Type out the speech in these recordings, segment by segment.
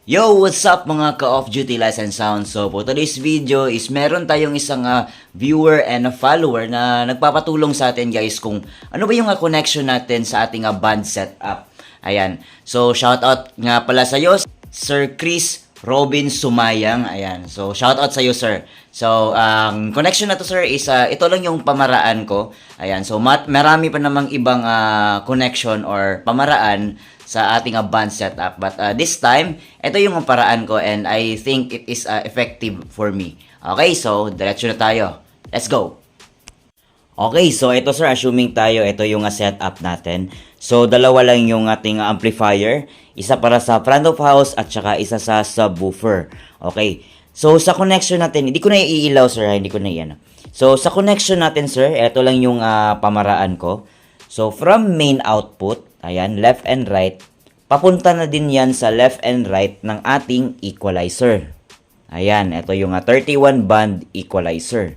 Yo, what's up mga ka-off duty lights and sound? So, for today's video is meron tayong isang viewer and a follower na nagpapatulong sa atin guys kung ano ba yung connection natin sa ating band setup. Ayan. So, shoutout nga pala sa iyo, Sir Chris Robin Sumayang. Ayan. So, shoutout sa iyo, sir. So, ang connection na to, sir, is ito lang yung pamaraan ko. Ayan. So, marami pa namang ibang connection or pamaraan sa ating band setup. But this time, ito yung paraan ko and I think it is effective for me. Okay, so diretso na tayo. Let's go! Okay, so ito sir, assuming tayo, ito yung setup natin. So, dalawa lang yung ating amplifier. Isa para sa front of house at saka isa sa subwoofer. Okay, so sa connection natin, hindi ko na iilaw sir, hindi ko na iyan. So, sa connection natin sir, ito lang yung pamaraan ko. So, from main output, ayan, left and right, papunta na din yan sa left and right ng ating equalizer. Ayan, ito yung 31 band equalizer.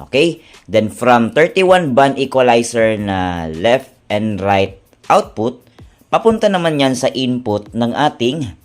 Okay? Then from 31 band equalizer na left and right output, papunta naman yan sa input ng ating,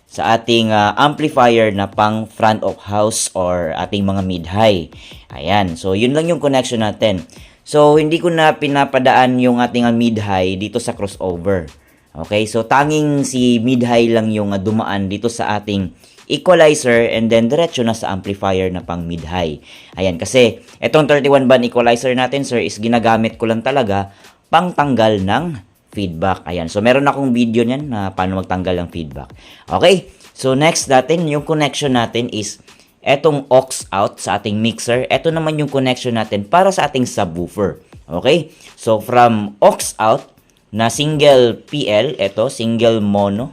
sa ating amplifier na pang front of house or ating mga mid-high. Ayan, so yun lang yung connection natin. So, hindi ko na pinapadaan yung ating mid-high dito sa crossover. Okay? So, tanging si mid-high lang yung dumaan dito sa ating equalizer and then diretso na sa amplifier na pang mid-high. Ayan, kasi itong 31 band equalizer natin, sir, is ginagamit ko lang talaga pang tanggal ng feedback. Ayan, so meron akong video niyan na paano magtanggal ng feedback. Okay? So, next natin, yung connection natin is etong aux out sa ating mixer, eto naman yung connection natin para sa ating subwoofer. Okay? So, from aux out na single PL, eto, single mono.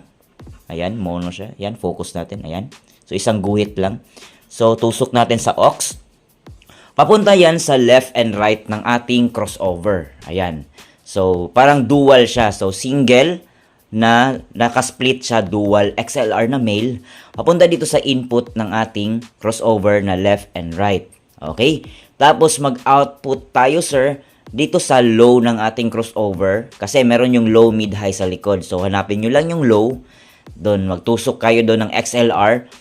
Ayan, mono siya. Ayan, focus natin. Ayan. So, isang guhit lang. So, tusok natin sa aux. Papunta yan sa left and right ng ating crossover. Ayan. So, parang dual siya. So, single na nakasplit siya, dual XLR na male, papunta dito sa input ng ating crossover na left and right. Okay? Tapos mag-output tayo, sir, dito sa low ng ating crossover kasi meron yung low, mid, high sa likod. So, hanapin nyo lang yung low. Doon, magtusok kayo doon ng XLR,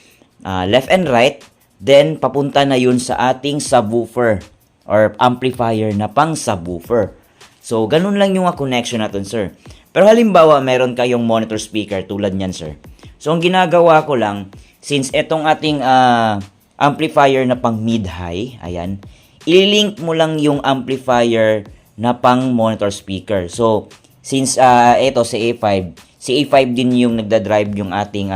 left and right. Then, papunta na yun sa ating subwoofer or amplifier na pang subwoofer. So, ganun lang yung connection natin, sir. Pero halimbawa, meron kayong monitor speaker tulad niyan, sir. So, ang ginagawa ko lang, since etong ating amplifier na pang mid-high, ayan, ililink mo lang yung amplifier na pang monitor speaker. So, since ito si A5 din yung nagda-drive yung ating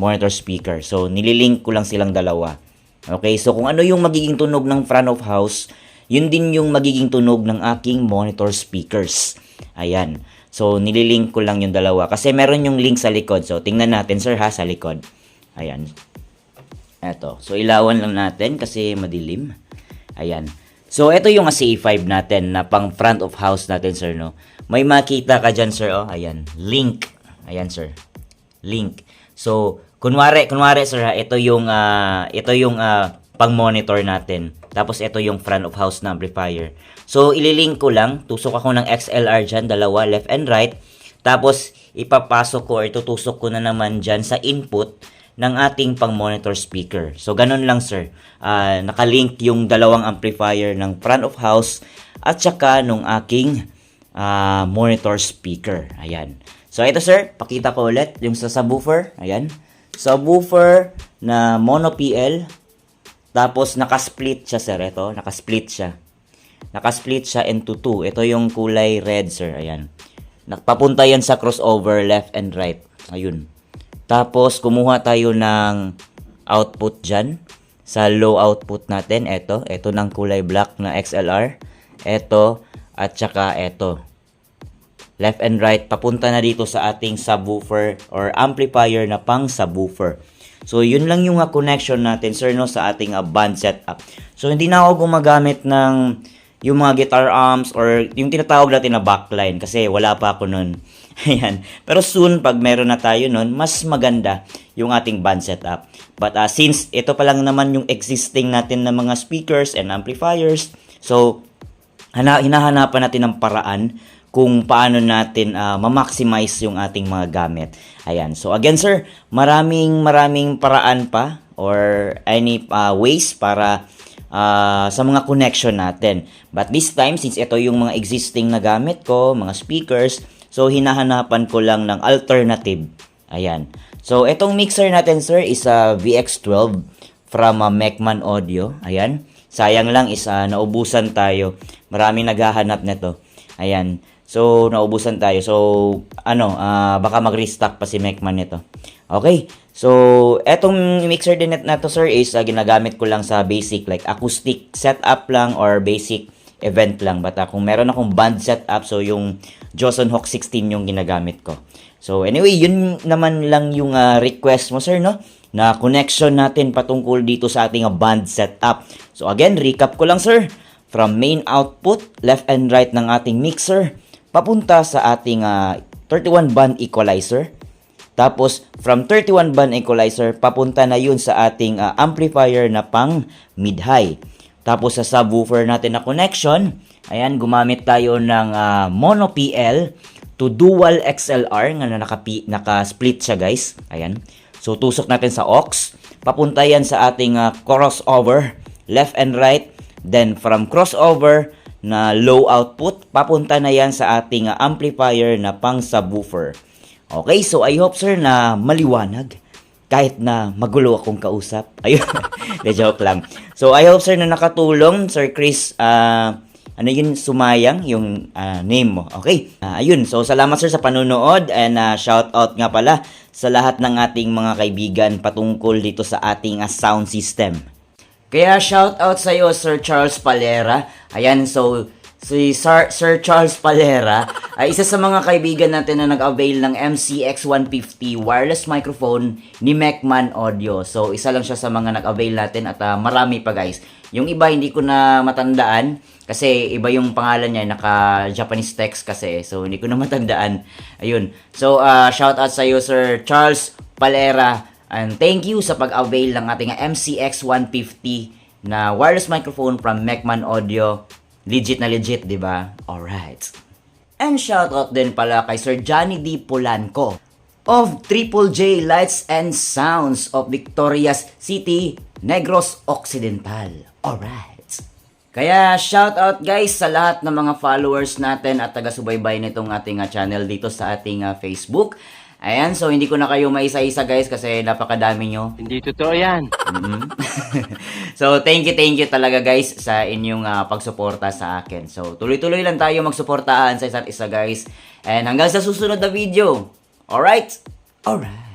monitor speaker. So, nililink ko lang silang dalawa. Okay, so kung ano yung magiging tunog ng front of house, yun din yung magiging tunog ng aking monitor speakers. Ayan. So, nililink ko lang yung dalawa. Kasi meron yung link sa likod. So, tingnan natin, sir, ha, sa likod. Ayan. Eto. So, ilawan lang natin kasi madilim. Ayan. So, ito yung C5 natin na pang front of house natin, sir, no? May makita ka dyan, sir, oh. Ayan. Link. Ayan, sir. Link. So, kunwari, sir, ha, ito yung pang monitor natin. Tapos, ito yung front of house na amplifier. So, ililink ko lang. Tusok ako ng XLR dyan, dalawa, left and right. Tapos, ipapasok ko or tutusok ko na naman dyan sa input ng ating pang-monitor speaker. So, ganun lang, sir. Nakalink yung dalawang amplifier ng front of house at saka nung aking monitor speaker. Ayan. So, ito, sir. Pakita ko ulit yung sa subwoofer. Ayan. Subwoofer na mono PL. Tapos, nakasplit siya, sir. Ito, nakasplit siya. Nakasplit siya into two. Ito yung kulay red, sir. Ayan. Papunta yan sa crossover, left and right. Ayun. Tapos, kumuha tayo ng output dyan. Sa low output natin. Ito. Ito ng kulay black na XLR. Ito. At saka ito. Left and right. Papunta na dito sa ating subwoofer or amplifier na pang subwoofer. So, yun lang yung connection natin, sir, no, sa ating band setup. So, hindi na ako gumagamit ng yung mga guitar amps or yung tinatawag natin na backline kasi wala pa ako nun. Ayan. Pero soon, pag meron na tayo nun, mas maganda yung ating band setup. But since ito pa lang naman yung existing natin na mga speakers and amplifiers, so, hinahanapan natin ng paraan kung paano natin ma-maximize yung ating mga gamit. Ayan. So again sir, maraming paraan pa or any ways para sa mga connection natin. But this time, since ito yung mga existing na gamit ko, mga speakers, so hinahanapan ko lang ng alternative. Ayan. So itong mixer natin sir is a VX12 from Mecman Audio. Ayan. Sayang lang is naubusan tayo. Maraming naghahanap nito. Ayan. So, naubusan tayo. So, baka mag-restock pa si Mecman nito. Okay. So, etong mixer din na to sir is ginagamit ko lang sa basic like acoustic setup lang or basic event lang. But kung meron akong band setup, so yung Joson Hawk 16 yung ginagamit ko. So, anyway, yun naman lang yung request mo sir, no? Na connection natin patungkol dito sa ating band setup. So, again, recap ko lang sir. From main output, left and right ng ating mixer, papunta sa ating 31 band equalizer. Tapos, from 31 band equalizer, papunta na yun sa ating amplifier na pang mid-high. Tapos, sa subwoofer natin na connection, ayan, gumamit tayo ng mono PL to dual XLR, nga naka-split siya guys. Ayan. So, tusok natin sa aux. Papunta yan sa ating crossover, left and right. Then, from crossover na low output, papunta na yan sa ating amplifier na pang subwoofer. Okay, so I hope sir na maliwanag kahit na magulo akong kausap. Ayun, de joke lang. So I hope sir na nakatulong, Sir Chris, sumayang yung name mo. Okay, ayun. So salamat sir sa panunood and shout out nga pala sa lahat ng ating mga kaibigan patungkol dito sa ating sound system. Kaya shout out sa iyo Sir Charles Palera. Ayan, so si Sir Charles Palera ay isa sa mga kaibigan natin na nag-avail ng MCX150 wireless microphone ni Mecman Audio. So isa lang siya sa mga nag-avail natin at marami pa guys. Yung iba hindi ko na matandaan kasi iba yung pangalan niya, naka-Japanese text kasi. So hindi ko na matandaan. Ayun. So shout out sa iyo Sir Charles Palera. And thank you sa pag-avail ng ating MCX150 na wireless microphone from Mecman Audio. Legit na legit, di ba? Alright. And shoutout din pala kay Sir Johnny D. Polanco of Triple J Lights and Sounds of Victorias City, Negros Occidental. Alright. Kaya shoutout guys sa lahat ng mga followers natin at taga-subaybay nitong ating channel dito sa ating Facebook. Ayan, so hindi ko na kayo maisa-isa guys kasi napakadami nyo. Hindi totoo yan. So, thank you talaga guys sa inyong pagsuporta sa akin. So, tuloy-tuloy lang tayo magsuportahan sa isa't isa guys. And hanggang sa susunod na video. Alright? Alright.